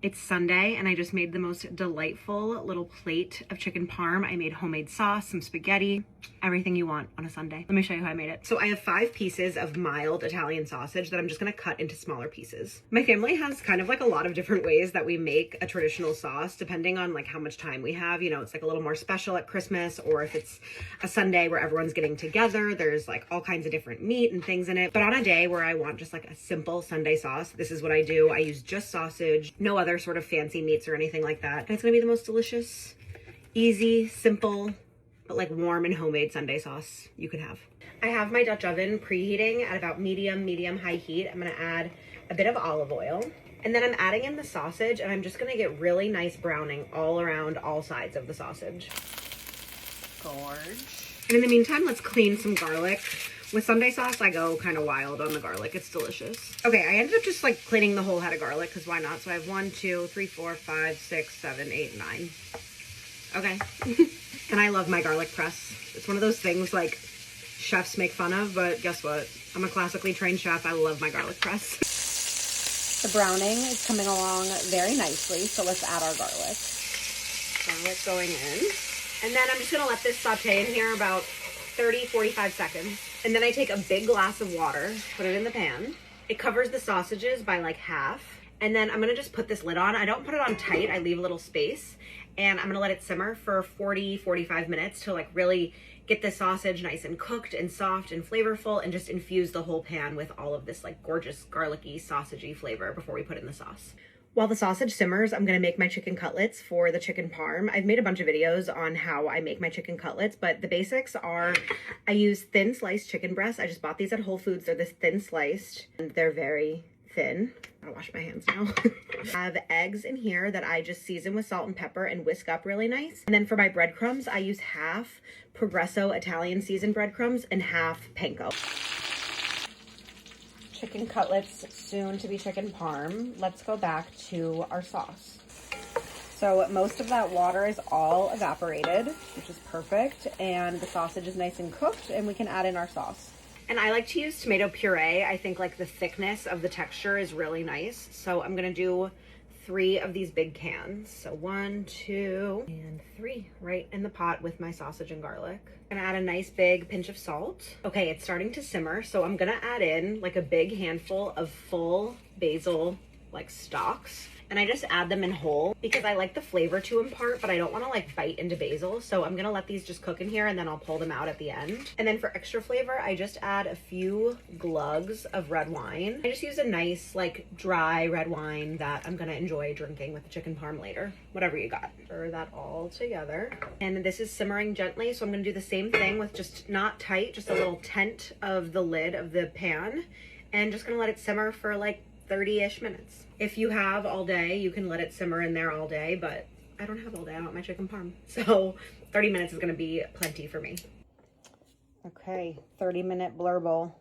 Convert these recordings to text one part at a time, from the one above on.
It's Sunday and I just made the most delightful little plate of chicken parm. I made homemade sauce, some spaghetti, everything you want on a Sunday. Let me show you how I made it. So I have 5 pieces of mild Italian sausage that I'm just gonna cut into smaller pieces. My family has kind of like a lot of different ways that we make a traditional sauce depending on like how much time we have. You know, it's like a little more special at Christmas, or if it's a Sunday where everyone's getting together, there's like all kinds of different meat and things in it. But on a day where I want just like a simple Sunday sauce, this is what I do. I use just sausage, no other sort of fancy meats or anything like that. And it's gonna be the most delicious, easy, simple, but like warm and homemade Sunday sauce you could have. I have my Dutch oven preheating at about medium high heat. I'm gonna add a bit of olive oil, and then I'm adding in the sausage, and I'm just gonna get really nice browning all around all sides of the sausage. Gorge. And in the meantime, let's clean some garlic. With Sunday sauce, I go kind of wild on the garlic. It's delicious. Okay, I ended up just like cleaning the whole head of garlic, because why not? So I have 1, 2, 3, 4, 5, 6, 7, 8, 9. Okay. And I love my garlic press. It's one of those things like chefs make fun of, but guess what? I'm a classically trained chef. I love my garlic press. The browning is coming along very nicely, so let's add our garlic. Garlic going in. And then I'm just gonna let this saute in here about 30, 45 seconds. And then I take a big glass of water, put it in the pan. It covers the sausages by like half. And then I'm gonna just put this lid on. I don't put it on tight, I leave a little space. And I'm gonna let it simmer for 40, 45 minutes to like really get the sausage nice and cooked and soft and flavorful, and just infuse the whole pan with all of this like gorgeous garlicky, sausagey flavor before we put in the sauce. While the sausage simmers, I'm gonna make my chicken cutlets for the chicken parm. I've made a bunch of videos on how I make my chicken cutlets, but the basics are I use thin sliced chicken breasts. I just bought these at Whole Foods. They're this thin sliced, and they're very thin. I'll wash my hands now. I have eggs in here that I just season with salt and pepper and whisk up really nice. And then for my breadcrumbs, I use half Progresso Italian seasoned breadcrumbs and half panko. Chicken cutlets, soon to be chicken parm. Let's go back to our sauce. So most of that water is all evaporated, which is perfect. And the sausage is nice and cooked, and we can add in our sauce. And I like to use tomato puree. I think like the thickness of the texture is really nice. So I'm gonna do 3 of these big cans. So 1, 2, and 3 right in the pot with my sausage and garlic. I'm gonna add a nice big pinch of salt. Okay, it's starting to simmer. So I'm gonna add in like a big handful of full basil like stalks. And I just add them in whole because I like the flavor to impart, but I don't want to like bite into basil. So I'm gonna let these just cook in here, and then I'll pull them out at the end. And then for extra flavor, I just add a few glugs of red wine. I just use a nice like dry red wine that I'm gonna enjoy drinking with the chicken parm later. Whatever you got. Stir that all together. And this is simmering gently, so I'm gonna do the same thing with just not tight, just a little tent of the lid of the pan, and just gonna let it simmer for like 30-ish minutes. If you have all day, you can let it simmer in there all day, but I don't have all day. I want my chicken parm. So 30 minutes is gonna be plenty for me. Okay, 30-minute blurble.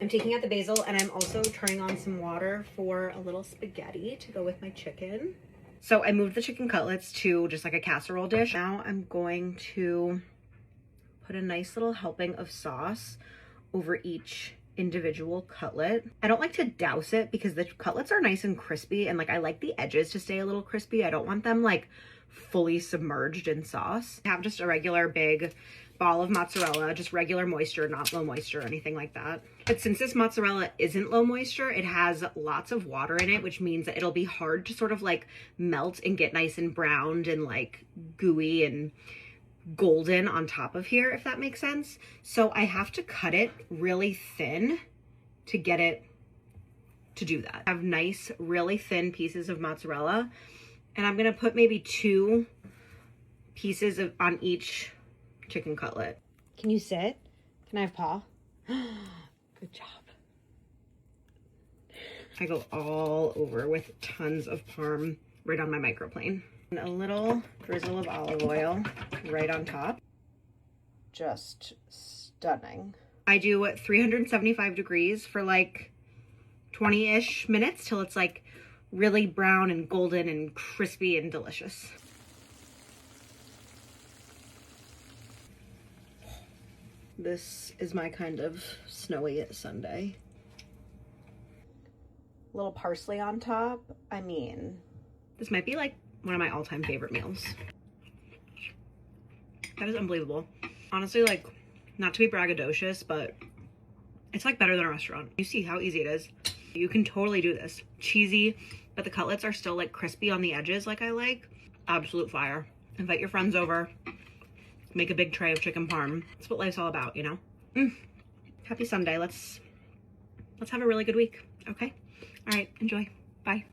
I'm taking out the basil, and I'm also turning on some water for a little spaghetti to go with my chicken. So I moved the chicken cutlets to just like a casserole dish. Now I'm going to put a nice little helping of sauce over each individual cutlet. I don't like to douse it because the cutlets are nice and crispy, and like I like the edges to stay a little crispy. I don't want them like fully submerged in sauce. I have just a regular big ball of mozzarella, just regular moisture, not low moisture or anything like that. But since this mozzarella isn't low moisture, it has lots of water in it, which means that it'll be hard to sort of like melt and get nice and browned and like gooey and golden on top of here, if that makes sense. So I have to cut it really thin to get it to do that. I have nice, really thin pieces of mozzarella, and I'm gonna put maybe 2 pieces of on each chicken cutlet. Can you sit? Can I have paw? Good job. I go all over with tons of parm right on my microplane. A little drizzle of olive oil right on top. Just stunning. I do 375 degrees for like 20-ish minutes till it's like really brown and golden and crispy and delicious. This is my kind of snowy Sunday. Little parsley on top. I mean, This might be like one of my all-time favorite meals. That is unbelievable. Honestly, like, not to be braggadocious, but it's like better than a restaurant. You see how easy it is. You can totally do this. Cheesy, but the cutlets are still like crispy on the edges like I like. Absolute fire. Invite your friends over. Make a big tray of chicken parm. That's what life's all about, you know? Happy Sunday. Let's have a really good week, okay? All right, enjoy. Bye.